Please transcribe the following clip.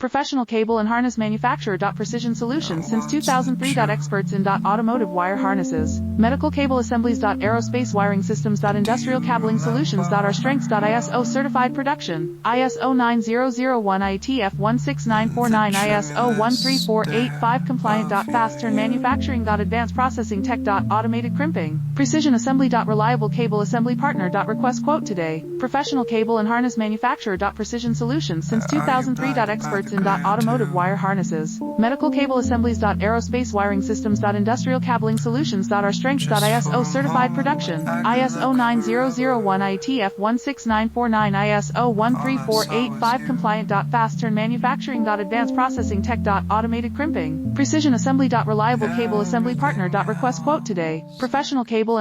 Professional cable and harness manufacturer. Precision Solutions since 2003. Experts in automotive wire harnesses, medical cable assemblies. Aerospace wiring systems. Industrial cabling solutions. Our strengths. ISO certified production, ISO 9001 ITF 16949 ISO 13485 compliant. Fast turn manufacturing. Advanced processing tech. Automated crimping, precision assembly. Reliable cable assembly partner. Request quote today. Professional cable and harness manufacturer. Precision Solutions since 2003. Experts in automotive wire harnesses, medical cable assemblies. Aerospace wiring systems. Industrial cabling solutions. Our strengths. ISO certified production, ISO 9001 ITF 16949 ISO 13485 compliant. Fast turn manufacturing. Advanced processing tech. Automated crimping, precision assembly. Reliable cable assembly partner. Request quote today. Professional cable and